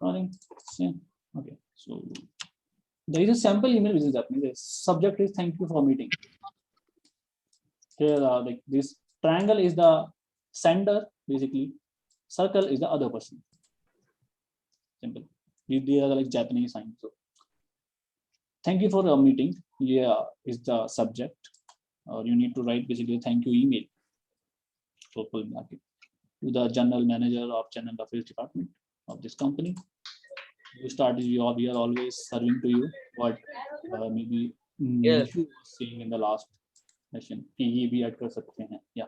Scrolling. Same. Okay. So there is a sample email which is happening. The subject is thank you for meeting. Here, like this triangle is the sender, basically. Circle is the other person. Simple. These are like Japanese signs. So thank you for the meeting. Yeah, is the subject. Or you need to write basically thank you email. So full market to the general manager of channel affairs department of this company. You start your job. We are always serving to you what maybe Yes. you were saying in the last session. ये भी add कर सकते हैं. Yeah.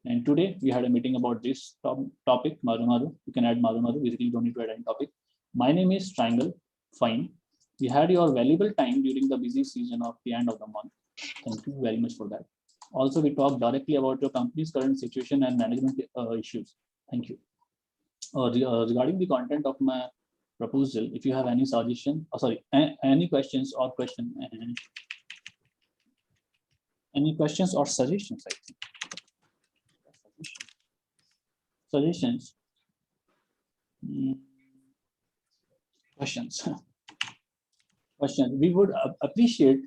And today we had a meeting about this topic. Maru. You can add Maru. Basically, you don't need to add any topic. My name is Triangle. Fine. We had your valuable time during the busy season of the end of the month. Thank you very much for that. Also, we talked directly about your company's current situation and management issues. Thank you. Regarding the content of my proposal, if you have any suggestion, any questions or any questions or suggestions, I think. Suggestions. Questions. We would appreciate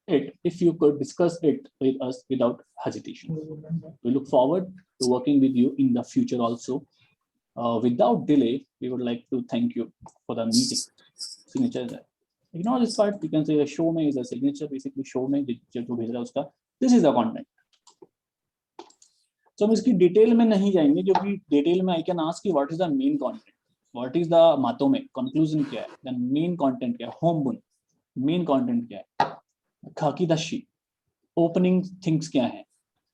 it if you could discuss it with us without hesitation. We look forward to working with you in the future also. Without delay, we would like to thank you for the meeting. Signature. Ignore this part. You can say the show me is a signature. Basically, show me. This is the content. So हम इसकी detail में नहीं जाएंगे क्योंकि detail में I can ask you what is the main content, what is the matome, conclusion क्या है, then main content क्या है, होमबुन, main content क्या है, खाकीदाशी, opening things क्या है,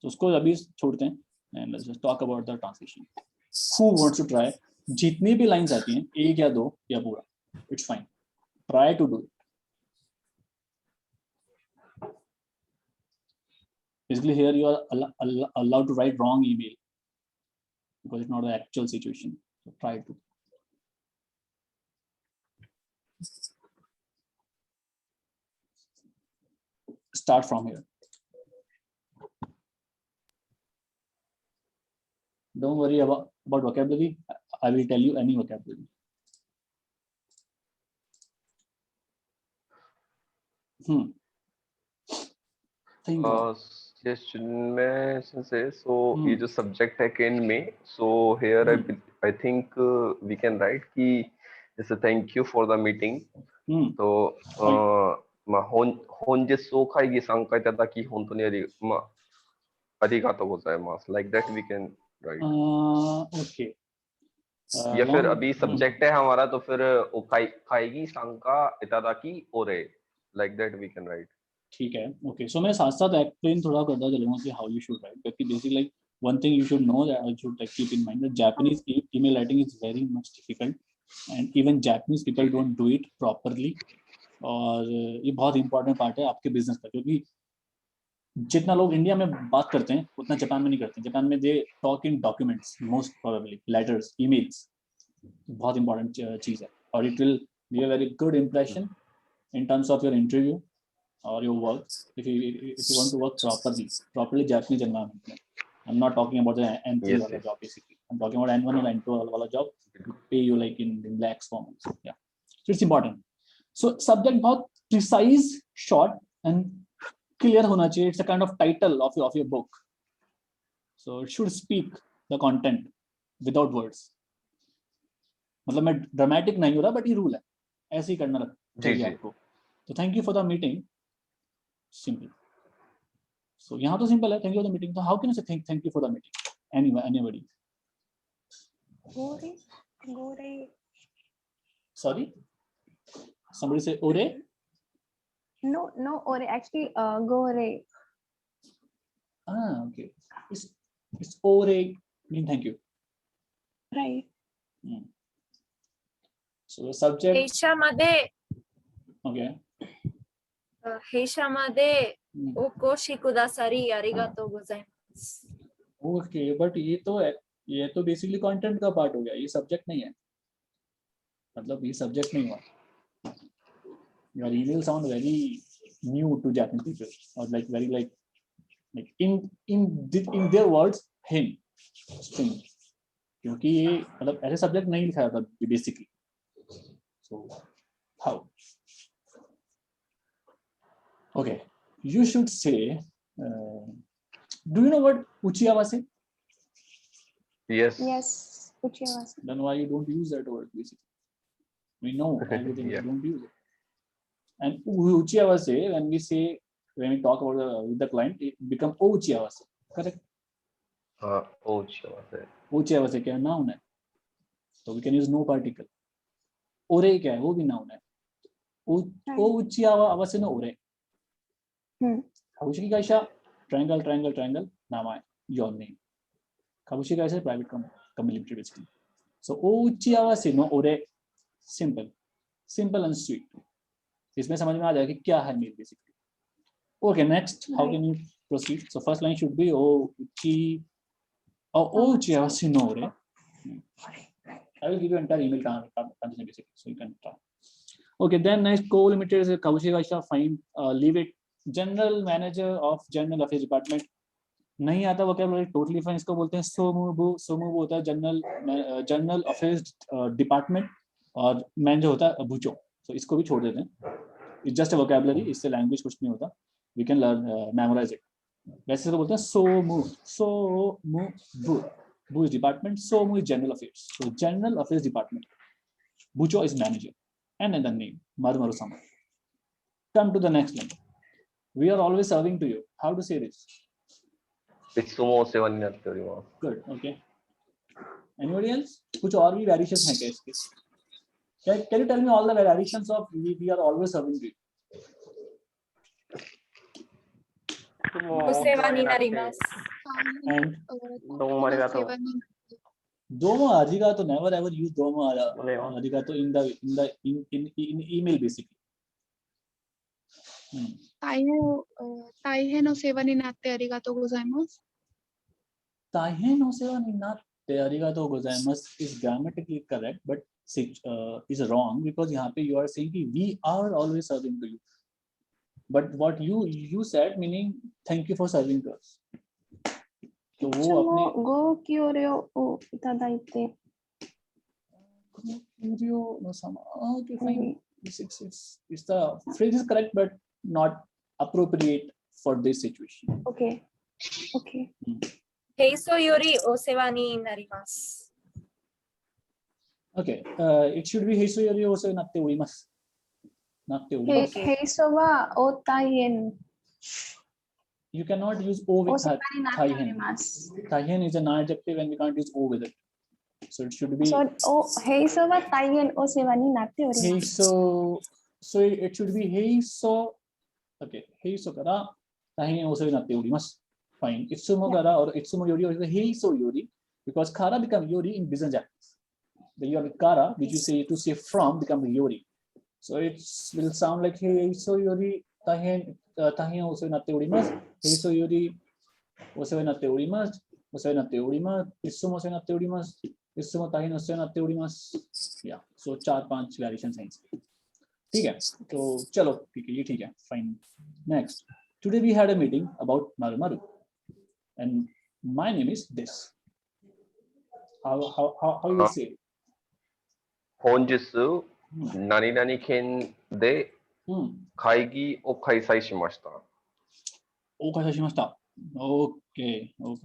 तो उसको अभी छोड़ते हैं and let's just talk about the translation. Who wants to try? जितनी भी लाइंस आती हैं एक या दो या पूरा, it's fine. Try to do it. Basically, here you are allowed to write wrong email because it's not the actual situation. So try to. Start from here. Don't worry about vocabulary. I will tell you any vocabulary. Think about. Yes, मैं से so ये जो subject है can में, so here I think we can write कि जैसे thank you for the meeting. तो本日を会議参加いただき本当にありがとうございます。Like that we can write. Okay. या फिर अभी subject है हमारा तो फिर会議参加いただきお礼 like that we can write. ठीक है. Okay. So मैं साथ साथ explain थोड़ा करता चलूँगा कि how you should write. Because basically like one thing you should know that I should like keep in mind that Japanese email writing is very much difficult and even Japanese people don't do it properly. और ये बहुत important part है आपके business का क्योंकि जितना लोग India में बात करते हैं उतना जापान में नहीं करते. जापान में they talk in documents most probably, letters, emails. बहुत important चीज़ है और it will be a very good impression in terms of your interview or your work if you want to work properly Japanese environment. I'm not talking about the N3 wala job basically. I'm talking about N1 or N2 wala job. Pay you like in lakhs per month. Yeah, so it's important. So subject बहुत precise, short and clear होना चाहिए. It's a kind of title of your book. So it should speak the content without words. मतलब मैं dramatic नहीं हो रहा but ये rule है. ऐसे ही करना चाहिए आपको. तो thank you for the meeting. Simple. So यहाँ तो simple है. Thank you for the meeting. So how can I say thank you for the meeting? Anybody? Gore. Sorry. Somebody say ore. No, ore. Actually, gore. Okay. It's ore mean thank you. Right. So the subject. Heishamade. Okay. Heishamade okoshi kudasari arigatou gozaimasu. Okay, but ये तो basically content का part हो गया. ये subject नहीं है. मतलब ये subject नहीं हुआ. Your email sound very new to Japanese people or like very like in their words him string. क्योंकि ये मतलब ऐसे subject नहीं लिखा था basically. So how? Okay, you should say, do you know what uchiawase? Yes. Yes. Uchiawase. Then why you don't use that word basically? We know everything, Yeah. you don't use it. And uchiawase, when we talk about with the client, it become uchiawase. Correct? Oh, sure. uchiawase क्या noun है, so we can use no particle. ore क्या है, वो भी noun है. uchiawase no ore. Kabushiki Kaisha, triangle, triangle, triangle, Nama, your name. Kabushiki Kaisha, private company limited basically. So uchiawase no ore, simple, simple and sweet. इसमें समझ में आ जाएगा कि क्या है mean basically. Okay, next, how can you proceed? So first line should be uchiawase no ore. I will give you entire email translation basically, so you can try. Okay, then next, co-limited is Kabushiki Kaisha, fine, leave it. General manager of general affairs department नहीं आता vocabulary, totally fine. इसको बोलते हैं सोमुबु. सोमुबु होता है general affairs department, और manager होता है बुचो. सो इसको भी छोड़ देते हैं, इट्स जस्ट अ वोकैबुलरी, इससे लैंग्वेज कुछ नहीं होता. We can learn memorise it. वैसे इसको बोलते हैं सोमुबु. बु इज डिपार्टमेंट, सोमु is general affairs. So general affairs department, बुचो is manager, and the name मारुमारू-sama. Come to the next line. We are always serving to you. How to say this? Itsumo osewa ni natte orimasu. Good. Okay. Anybody else? कुछ और भी variations हैं क्या इसके? Can you tell me all the variations of we are always serving to you? Osewa ni narimasu. And Domo arigato. domo arigato, never ever use domo arigato in email basically. 大変お世話になってありがとうございます。大変お世話になってありがとうございます is grammatically correct, but is wrong because यहाँ पे you are saying कि we are always serving to you. But what you said meaning thank you for serving to us. तो वो अपनेご協力をいただいて。Okay, fine. It's the phrase is correct, but not appropriate for this situation. Okay. Okay. 平素よりお世話になります。 Okay, it should be heiso yori ose natte orimasu. Natte orimasu. 平素はお大変。 You cannot use o お with 世話になっており taihen. ます。 Taihen is an adjective and we can't use o with it. So it should be 平素は大変お世話になっております。 heiso. So it should be heiso. Okay, heiso kara taihen ose natte orimasu. Fine. Itsumo kara or itsumo yori or heiso yori, because kara become yori in business Japanese. The yori kara, which you say to say from, become yori. So it will sound like heiso yori taihen ose natte orimasu. Heiso yori ose natte orimasu. Ose natte orimasu. Itsumo ose natte orimasu. Itsumo taihen ose natte orimasu. Yeah. So 4-5 variations हैं इसके. ठीक है. तो चलो ठीक है, ये ठीक है. Fine. Next. Today we had a meeting about Maru-Maru. And my name is this. How you say it? 本日何々県で会議を開催しました。お開催しました。OK。お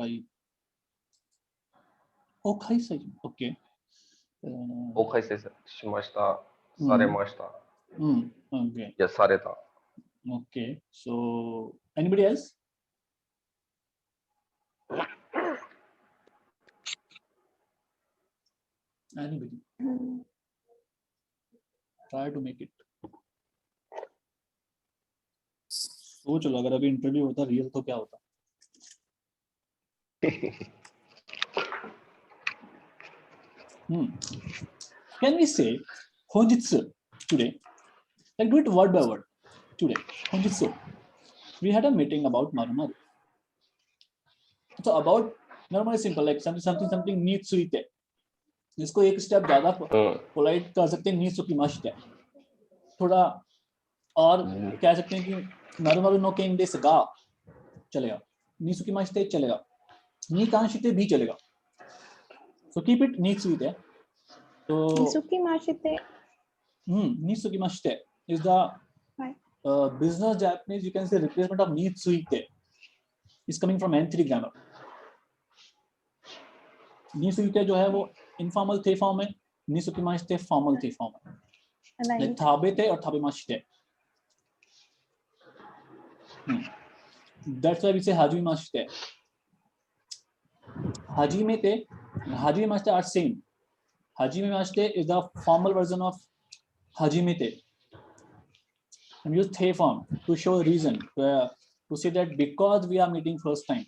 開催。OK。を開催しました。されました。OK。いや、された。OK。So, anybody else? Anybody? Try to make it. सोच लो अगर अभी इंटरव्यू होता रियल तो क्या होता. Can we say honjitsu today? Like do it word by word. Today, honjitsu. We had a meeting about Maru-Maru. So about normally simple like something nitsuite. इसको एक step ज्यादा पोलाइट कर सकते हैं निसुकिमाशिते. थोड़ा और कह सकते हैं कि मारू-मारू नो केन देस गा चलेगा, निसुकिमाशिते चलेगा, निकांशिते भी चलेगा. सो कीप इट निसुकिते. तो निसुकिमाशिते Nisukimashite is the Right. business Japanese, you can say replacement of nitsuite. Is coming from N3 grammar. Nisuite जो है वो informal थे form है, nisukimashite formal थे form है. Like Right. tabete or tabemashite. That's why we say hajimashite. Hajimete, hajimashite are same. Hajimashite is the formal version of hajimete. And use the form to show a reason, to say that because we are meeting first time.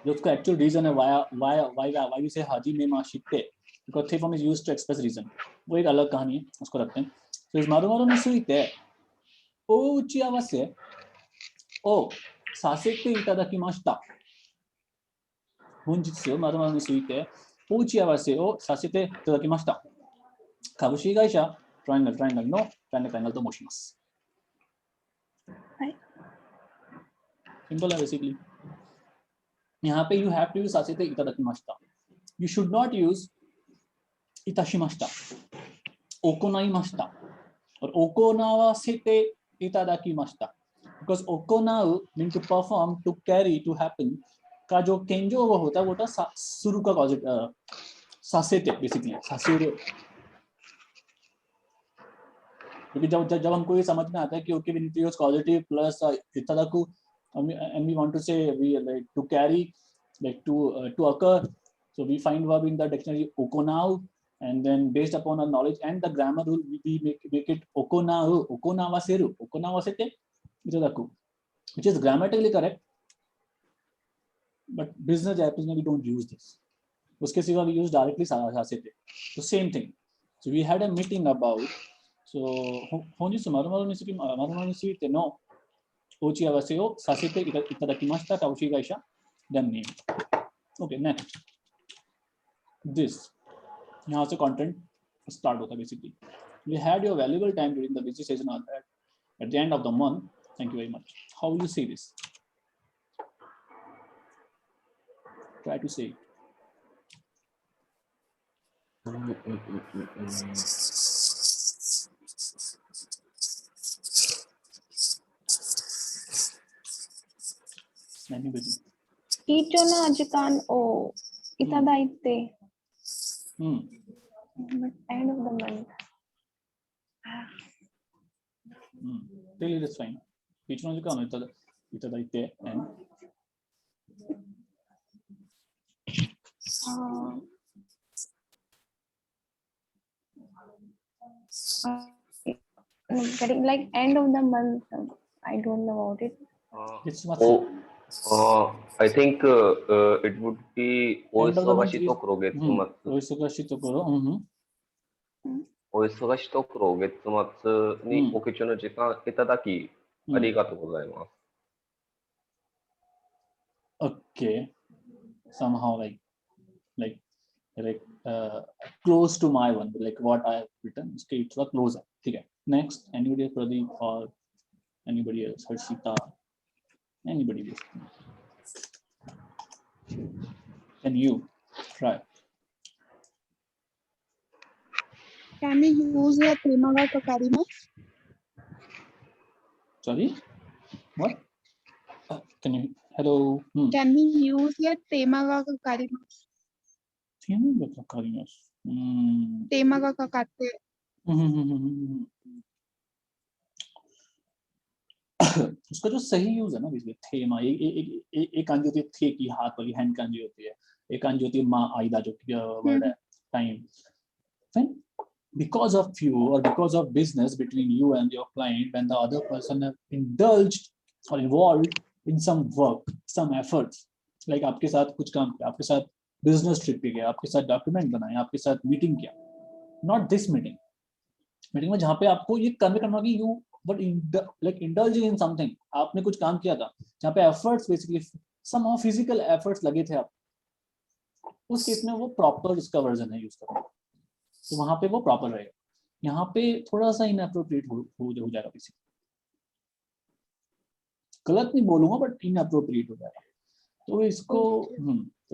जो उसका actual reason है why we say hajimemashite, because the form is used to express reason. वो एक अलग कहानी है, उसको रखते हैं. So is marumaru ni suite o uchiawase o sasete itadakimashita. Honjitsu marumaru ni suite o uchiawase o sasete itadakimashita. Kabushiki gaisha triangle no triangle to moshimasu. Right. Simple है basically. यहाँ पे you have to use sasete itadakimashita. You should not use itashimashita. Okonaimashita or okonawasete itadakimashita. Because okonau means to perform, to carry, to happen. का जो केंजो वो होता है सुरु का causative sasete basically sasure. क्योंकि जब हमको ये समझ में आता है कि okay we need to use causative plus itadaku and we want to say we like to carry, like to occur, so we find verb in the dictionary okonau, and then based upon our knowledge and the grammar rule we make it okonau, okonawasete itadaku, which is grammatically correct, but business Japanese we don't use this. Uske siwa we use directly sasete. So same thing. So we had a meeting about, so honjitsu marumaru ni suite no uchiawase o sasete itadakimashita Kabushiki gaisha then name. Okay, next. This. यहाँ से content start होता है basically. We had your valuable time during the busy season at the end of the month. Thank you very much. How will you say this? Try to say it. Anybody? 貴重な時間をいただいて、but end of the month. Really, that's fine. 貴重な時間をいただいて and getting like end of the month. I don't know about it. it's what I think it would be oisogashi tokoro getsumatsu. お忙しいところ、お忙しいところ月末にお貴重な時間いただきありがとうございます。Okay, somehow like close to my one, like what I have written. Okay, it's a closer. Okay. Next, anybody, Pradeep or anybody else, Harshita, anybody else? Can you try? Can we use a tema ga kakarimasu? Sorry, what? Can you? Hello. Can we use a tema ga kakarimasu? Tema ga kakatte. उसका जो सही use है ना basically थेमा, एक कांजी होती है थे की हाथ वाली हैंड कांजी होती है, एक कांजी होती है मा आइदा जो वर्ड है time. Fine. Because of you or because of business between you and your client, when the other person have indulged or involved in some work, some efforts, like आपके साथ कुछ काम किया, आपके साथ business trip पे गया, आपके साथ डॉक्यूमेंट बनाए, आपके साथ मीटिंग किया, not this meeting में जहाँ पे आपको ये कन्वे करना होगा you but like indulging in something, आपने कुछ काम किया था जहाँ पे efforts basically somehow physical efforts लगे थे आप, उस केस में वो प्रॉपर इसका वर्जन है यूज करना, तो वहां पे वो प्रॉपर रहेगा. यहाँ पे थोड़ा सा इनअप्रोप्रिएट हो जाएगा बेसिकली, गलत नहीं बोलूंगा बट इनअप्रोप्रिएट हो जाएगा. तो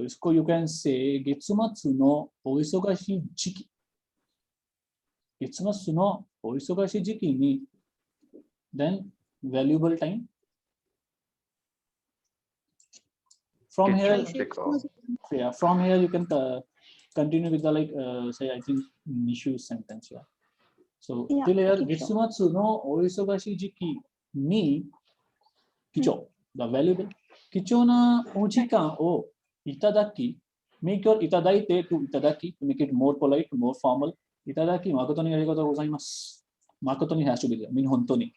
इसको यू कैन से गेत्सुमात्सु नो ओइसोगाशी जिकी. いつもそのお忙しい時期に then valuable time. From here, yeah, from here you can continue with the like say I think issue sentence. Yeah. So Yeah, till here, 貴重。月末のお忙しい時期に貴重、the valuable 貴重なお時間をいただき、make your いただいて to いただき to make it more polite, more formal いただき誠にありがとうございます。誠に has to be there, mean 本当に。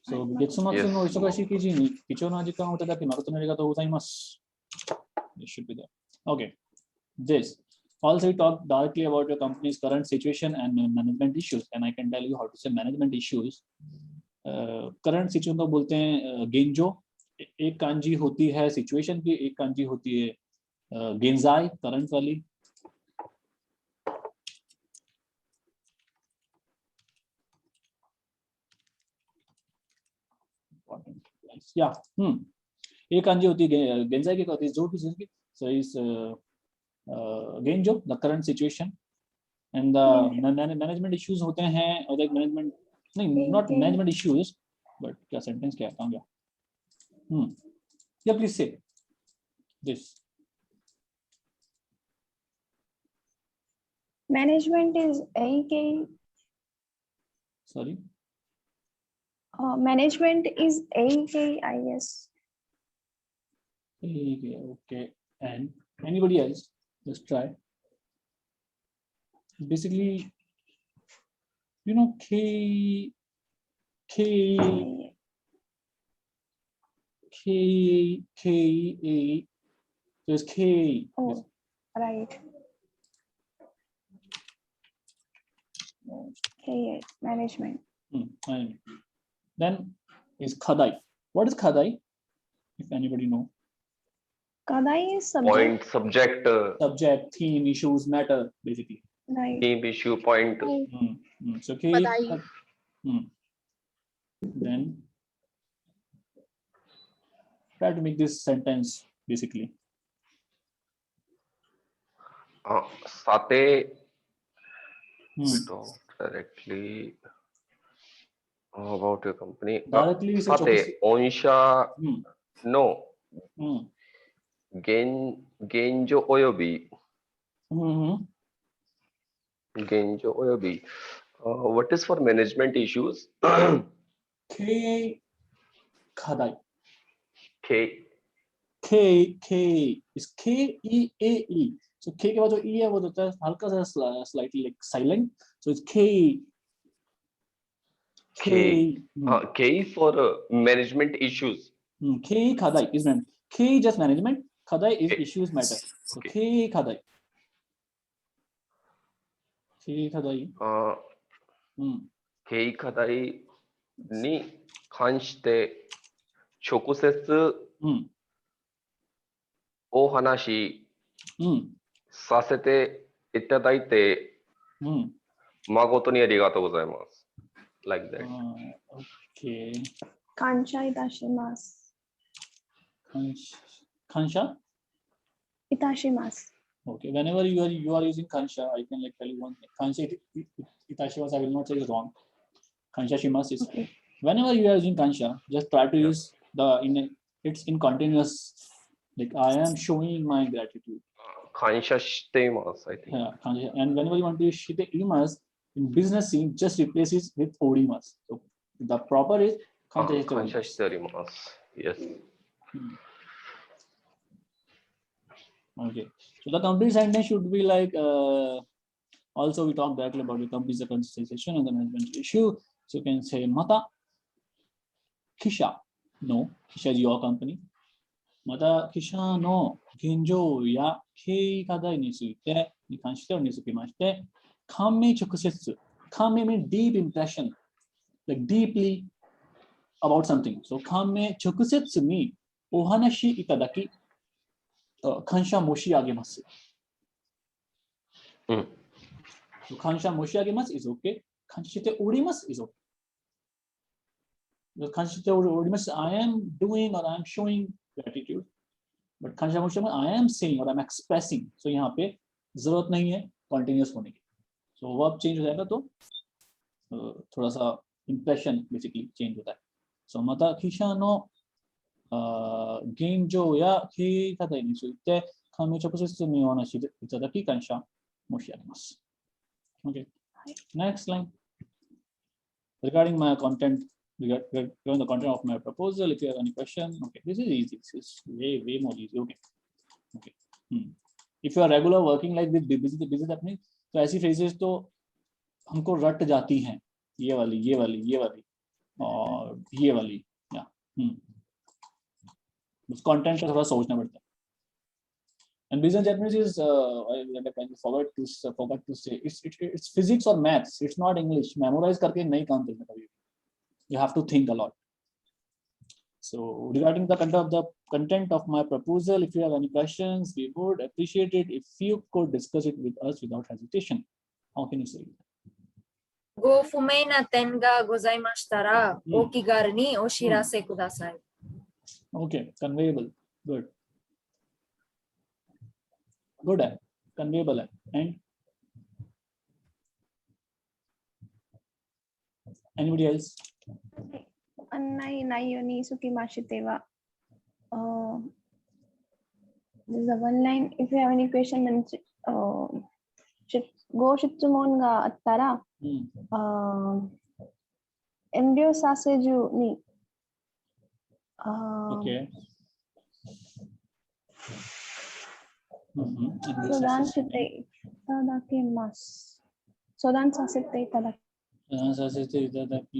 So 月末のお忙しい記事に貴重な時間をいただき誠にありがとうございます。It should be there. Okay. This. Also, we talk directly about your company's current situation and management issues, and I can tell you how to say management issues. Current situation को बोलते हैं गेंजो, एक कांजी होती है situation की, एक कांजी होती है गेंजाई current वाली. Yeah. एक कांजी होती है गेंजाई की होती है जो भी चीज की. So is गेंजो the current situation. And the management issues होते हैं और एक management नहीं not management issues but क्या sentence क्या आता है yeah please say this. Management is AK. Sorry. Management is AKIS. Okay. And anybody else? Let's try. Basically, you know, K. There's K. Oh, right. KA, management. And then is Khadai. What is Khadai? If anybody know. Kadai is subject. Point, subject, Subject, theme, issues, matter, basically. Right. theme, issue, point. So K. Padai. Then try to make this sentence basically. Sate, we talk directly about your company. Directly we say Sate, Onsha, no. 現状および 現状および what is for management issues? K. Khadai. K is K-E-A-E. So K के बाद जो E है वो होता है हल्का सा slightly like silent. So it's K. K for management issues. K Khadai is management. K just management. Khadai is K. issues matter. So Okay. K Khadai. K Khadai. K 課題に関して直接お話しさせていただいて誠にありがとうございます。Like that. Okay. Kansha itashimasu. Kansha? Itashimasu. Okay. Whenever you are using kansha, I can like tell you one thing. Kansha itashimasu, I will not say is wrong. Kansha shimasu is. Okay. Whenever you are using kansha, just try to use it's in continuous. Like I am showing my gratitude. 感謝しています。I think. Yeah, kansha. And whenever you want to use shite imas in business scene, just replace it with odimas. So the proper is 感 kansha 謝しております。Yes. Okay. So the complete sentence should be like also we talked directly about the company's concentration and the management issue. So you can say Mata Kisha. No, Kisha is your company. Mata Kisha no Genjo ya Kei Kadai ni tsuite ni kanshite o ni tsukimashite kanmei chokusetsu. Kanmei means deep impression, like deeply about something. So kanmei chokusetsu ni ohanashi itadaki kansha moshi agemasu. So kansha moshi agemasu is okay. Kanshite orimasu is okay. The kanshite orimasu, I am doing or I am showing gratitude. But kansha moshi I am saying or I am expressing. So यहाँ पे जरूरत नहीं है continuous होने की. तो verb change हो जाएगा तो थोड़ा सा इंप्रेशन बेसिकली चेंज होता है. सो माता खिशानो गेम जो या कि方について紙を直接にお話しいただき感謝申し上げます. Okay. Next line. Regarding my content, regarding the content of my proposal, if you have any question, okay, this is easy. This is way more easy. Okay. Okay. If you are regular working like with business happening, तो ऐसी phrases तो हमको रट जाती हैं. ये वाली और ये वाली. या उस कंटेंट का थोड़ा सोचना पड़ता है. And business Japanese is I forgot to say it's physics or maths. It's not English. Memorize करके नहीं काम चलता कभी. You have to think a lot. So regarding the content of my proposal, if you have any questions, we would appreciate it if you could discuss it with us without hesitation. How can you say it? ご不明な点がございましたら、お気軽にお知らせください。Okay, conveyable. Good. Good. Conveyable. And anybody else? ない内容につきましては、there's a one line. If you have any question, thenご質問があったら、遠慮させずに、Okay. 相談していただきます。相談させていただき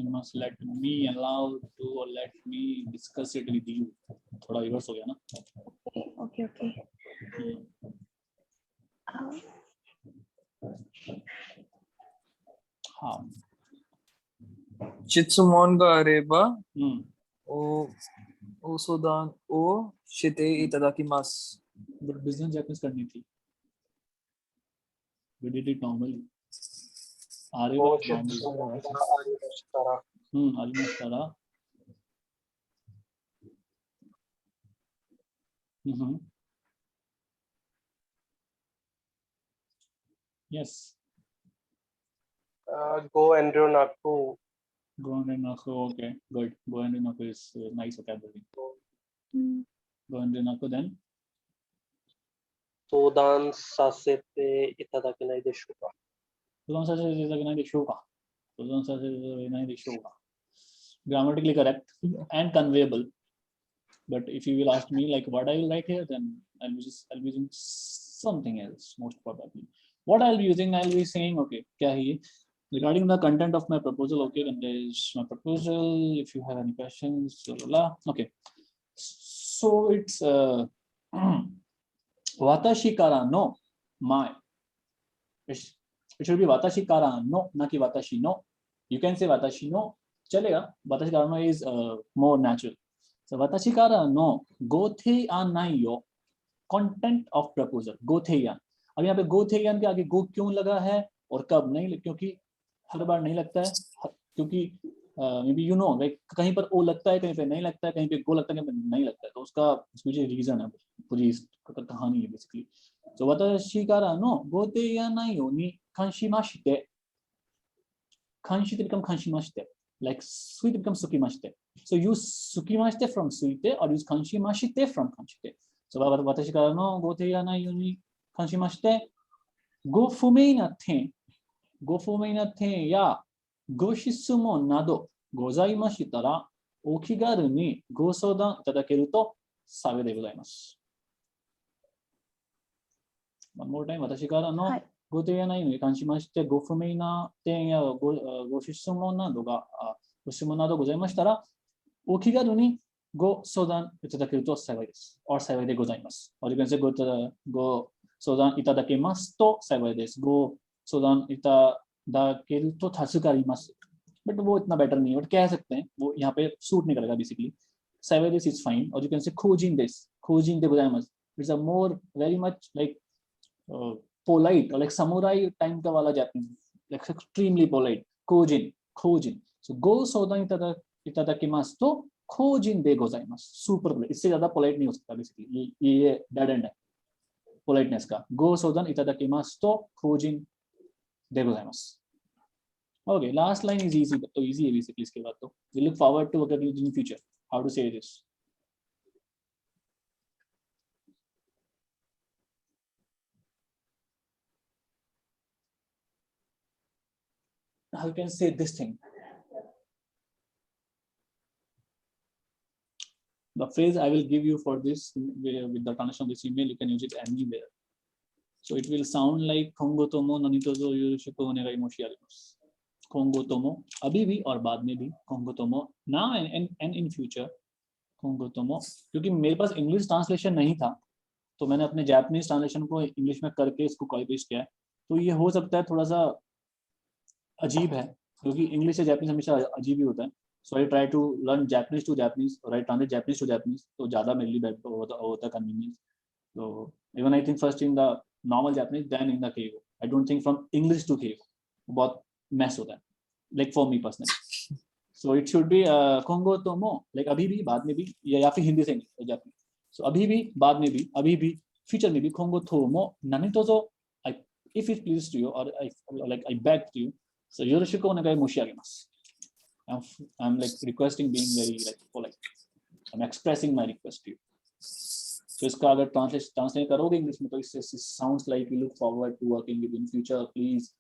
ます。Let me allow to or let me discuss it with you. थोड़ा reverse हो गया ना? Okay. हाँ. 質問があれば、お相談をしていただきます。But business Japanese करनी थी. We did it normally.ありましたら。Yes. Go and do not go. Go and not go. Okay, good. Go and not go is nice vocabulary. Go and not go then. 相談させていただけないでしょうか。相談させていただけないでしょうか。Grammatically correct and conveyable. But if you will ask me like what I will write here, then I'll be using something else most probably. What I'll be using, I'll be saying, okay, क्या है ये? Regarding the content of my proposal, okay, then there's my proposal. If you have any questions, blah, blah, blah. Okay. So it's watashi kara no my. It should be watashi kara no, na ki watashi no. You can say watashi no, chalega. Watashi kara no is more natural. So watashi kara no gotheian nai yo. Content of proposal. Gotheian. अब यहाँ पे gotheian के आगे go क्यों लगा है और कब नहीं, क्योंकि हर बार नहीं लगता है, क्योंकि maybe you know, like कहीं पर ओ लगता है, कहीं पे नहीं लगता है, कहीं पे go लगता है, कहीं पे नहीं लगता है, तो उसका मुझे रीजन है, पूरी कहानी है basically. So watashi kara no gotheian nai yo ni kanshimashite. Kanshite become kanshimashite. Like suite becomes sukimashite. So use sukimashite from suite or use kanshimashite from kanshite. So watashi kara no gotheian nai yo ni kanshimashite. Go fumei na ten ya go shitsumon nado gozaimashita ra okigaru ni go soudaan itadakeru to sabe de gozaimasu. One more time. Watashi kara no gotheian nai yo ni kanshimashite go fumei na ten ya go shitsumon nado gozaimashita ra okigaru ni go soudaan itadakeru to sabe desu or sabe de gozaimasu. Or you can say go soudaan itadakimasu to sabe desu. Go soudaan itadakeru to tasukarimasu. But वो इतना better नहीं है, but कह सकते हैं, वो यहाँ पे सूट नहीं करेगा basically. Sabe desu is fine, or you can say kojin de gozaimasu. It's a more very much like polite or like samurai time का वाला Japanese, like extremely polite. Kojin. So go soudaan itadakimasu to kojin de gozaimasu. Super polite. इससे ज़्यादा polite नहीं हो सकता basically. ये dead end है politeness का. Go soudaan itadakimasu to kojin でございます。Okay, last line is easy. तो easy है basically इसके बाद तो. We look forward to working in future. How to say this? How you can say this thing? The phrase I will give you for this with the translation of this email, you can use it anywhere. So it will sound like Kongo tomo nanitozo yoroshiku onegai moshiarimasu. Kongo tomo अभी भी और बाद में भी Kongo tomo now and in future Kongo tomo. क्योंकि मेरे पास English translation नहीं था तो मैंने अपने जापानीज ट्रांसलेशन को इंग्लिश में करके इसको कॉपी पेस्ट किया है. तो ये हो सकता है थोड़ा सा अजीब है क्योंकि इंग्लिश से जापानीज हमेशा अजीब ही होता है. So I try to learn Japanese to Japanese, or I translate Japanese to Japanese. तो ज़्यादा मेरे लिए बेटर होता है convenience. So even I think first in the normal Japanese, then in the Keigo. I don't think from English to Keigo. बहुत mess होता है. Like for me personally. So it should be Kongo tomo, like अभी भी बाद में भी या फिर हिंदी से Japanese. So अभी भी बाद में भी future में भी Kongo tomo nanitozo. If it pleases to you or I beg to you, so yoroshiku onegai moshiagimasu. I'm like requesting, being very like polite. I'm expressing my request to you. So इसका अगर translate करोगे English में तो इससे sounds like we look forward to working with you in future. Please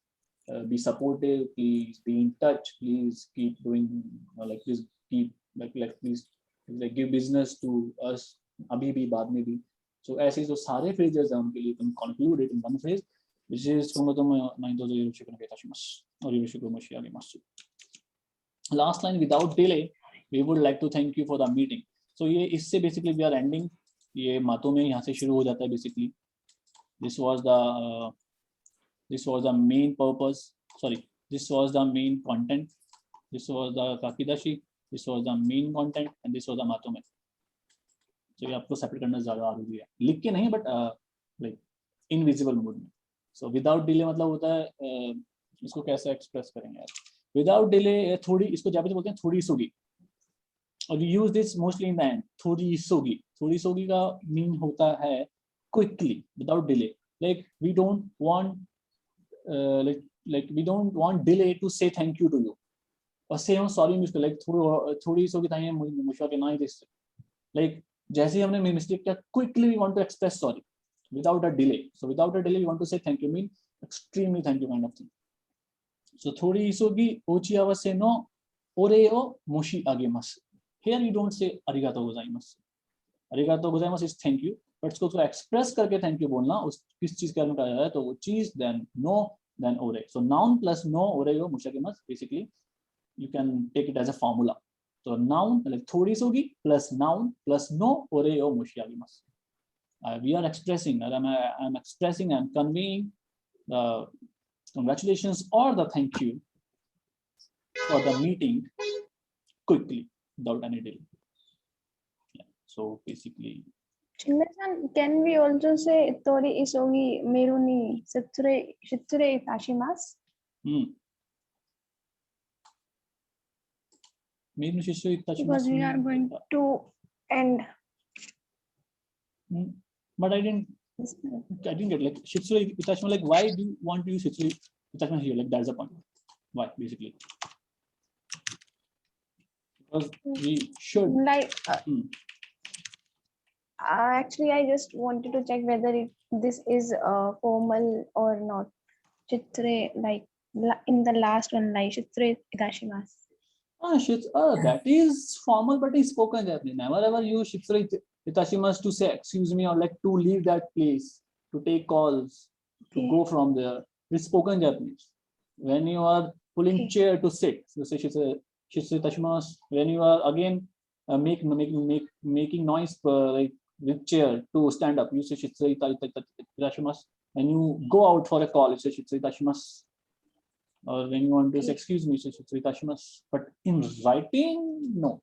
be supportive. Please be in touch. Please keep doing please keep please give business to us. अभी भी बाद में भी. So ऐसे जो सारे phrases हैं उनके लिए तुम conclude it in one phrase, which is Kongo tomo nanitozo yoroshiku onegai itashimasu or yoroshiku moshiagimasu. Last line, without delay, we would like to thank you for the meeting. So ये इससे basically we are ending. ये मातों में यहाँ से शुरू हो जाता है basically. This was the main purpose. Sorry, this was the main content. This was the kakidashi. This was the main content and this was the मातों में. So ये आपको separate करना ज़्यादा जरूरी है. लिख के नहीं but like invisible mode में. So without delay मतलब होता है इसको कैसे express करेंगे यार? Without delay, थोड़ी इसको जापानीज बोलते हैं थोड़ी सोगी. और we use this mostly in the end. थोड़ी सोगी का mean होता है quickly, without delay. Like we don't want we don't want delay to say thank you to you. और say हम sorry मिस like थोड़ी सोगी ताकि मुझे के ना ही this. Like जैसे हमने mistake किया, quickly we want to express sorry without a delay. So without a delay we want to say thank you, mean extremely thank you kind of thing. So थोड़ी isogi ochiawase no ore o moshi agemasu. Here you don't say arigatou gozaimasu. Arigatou gozaimasu is thank you, but इसको तो express करके thank you बोलना उस किस चीज के बारे में कहा जाता है तो वो चीज then no then ore. So noun plus no ore o moshi agemasu, basically you can take it as a formula. So noun like थोड़ी isogi plus noun plus no ore o moshi agemasu. We are expressing, I'm expressing and conveying the congratulations or the thank you for the meeting quickly without any delay. Yeah. So basically, Chinmay-san, can we also say tori isogi meru ni shitsure itashimasu? Because we are going to end. But I didn't get like shitsure itashimasu. Like, why do you want to use shitsure itashimasu here? Like, that's the point. Why, basically? Because we should. Like, actually, I just wanted to check whether this is formal or not. Shitsure, like in the last one, like shitsure itashimasu. That is formal, but it's spoken Japanese. Never ever use shitsure itashimasu to say excuse me or like to leave that place, to take calls, to go from there. It's spoken Japanese. When you are pulling chair to sit, you say shitsure itashimasu. When you are again making noise like with chair to stand up, you say shitsure itashimasu. When you go out for a call, you say shitsure itashimasu. Or when you want to say excuse me, you say shitsure itashimasu. But in writing, no.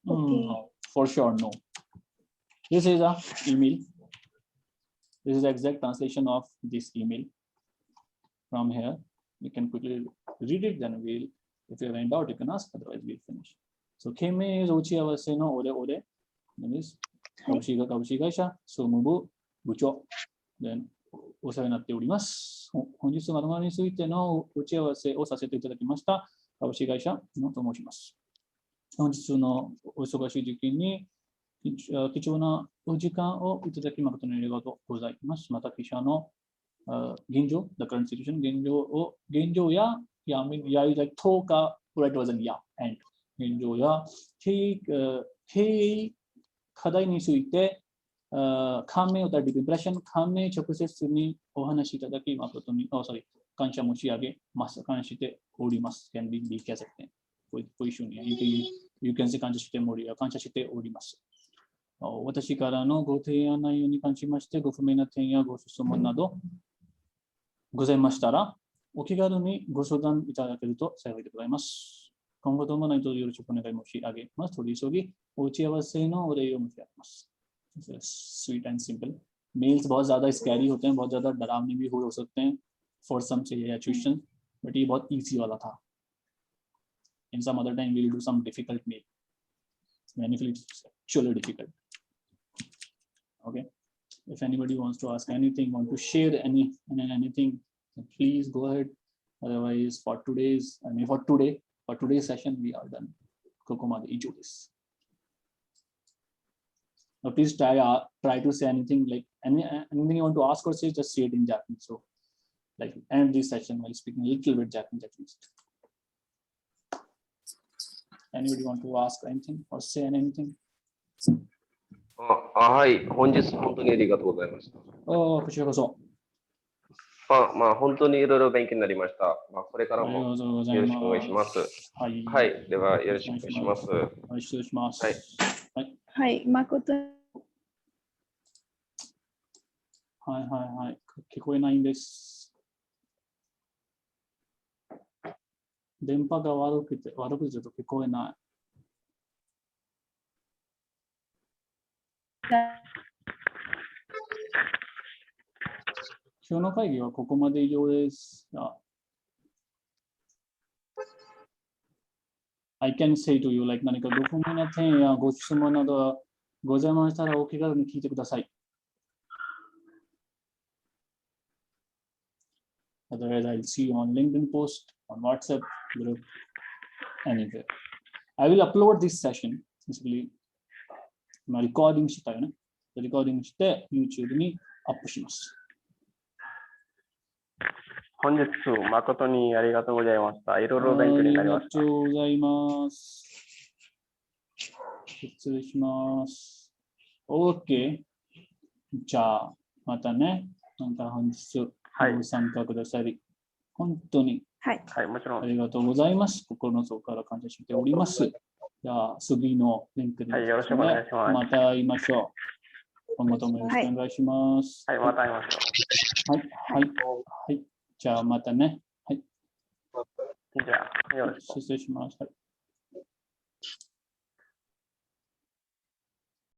No, for sure, no. This is a email. This is the exact translation of this email from here. You can quickly read it, then we'll, if you have any doubt, you can ask, otherwise we'll finish. So Keme is ochiawase no ore. That is Kabushika Kaisha, Somubu Bucho. Then お世話になっております。本日まとまりについての打ち合わせをさせていただきました株式会社のと申します。本日のお忙しい時期に貴重なお時間をいただき誠にありがとうございます。また、記者の現状、the current situation、現状や、like talk, right wasn't yeah, and 現状や経営課題について、感銘を与えるインプレッション、感銘直接にお話しいただき誠に、感謝申し上げます。感謝しております。can be cassette こういうふうに、you can say 感謝しております。私からのご提案内容に関しまして、ご不明な点やご質問などございましたら、お気軽にご相談いただけると幸いでございます。今後とも何卒よろしくお願い申し上げます。取り急ぎ、お打ち合わせのお礼を申し上げます。Sweet and simple。मेल्स बहुत ज़्यादा scary होते हैं, बहुत ज़्यादा डरावने भी हो सकते हैं for some situations, but ये बहुत easy वाला था. In some other time, we will do some difficult mail. Many it's actually difficult. Okay. If anybody wants to ask anything, want to share anything, please go ahead. Otherwise, for today's session, we are done. Kokoma de Ijulis. Now, please try to say anything like anything you want to ask or say, just say it in Japanese. So, like end this session while speaking a little bit Japanese at least. Anybody want to ask anything or say anything? はい、本日本当にありがとうございました。こちらこそ。本当にいろいろ勉強になりました。これからもよろしくお願いします。はい。はい、ではよろしくお願いします。はい、失礼します。はい。はい、誠。はい。聞こえないんです。電波が悪くてちょっと聞こえない。今日の会議はここまで以上です。I can say to you, like 何かご不明な点やご質問などございましたらお気軽に聞いてください。Otherwise, I'll see you on LinkedIn post, on WhatsApp group, anywhere. I will upload this session, basically, レコーディングしたよね。レコーディングして YouTube にアップします。本日誠にありがとうございました。いろいろ勉強になりました。ありがとうございます。失礼します。OK。じゃあ、またね。なんか本日ご参加くださり、本当にもちろんありがとうございます。心の底から感謝しております。じゃあ、次のリンクで、よろしくお願いします。また会いましょう。今後ともよろしくお願いします。はい、また会いましょう。はい。じゃあ、またね。はい。じゃあ、よろしく。失礼します。はい。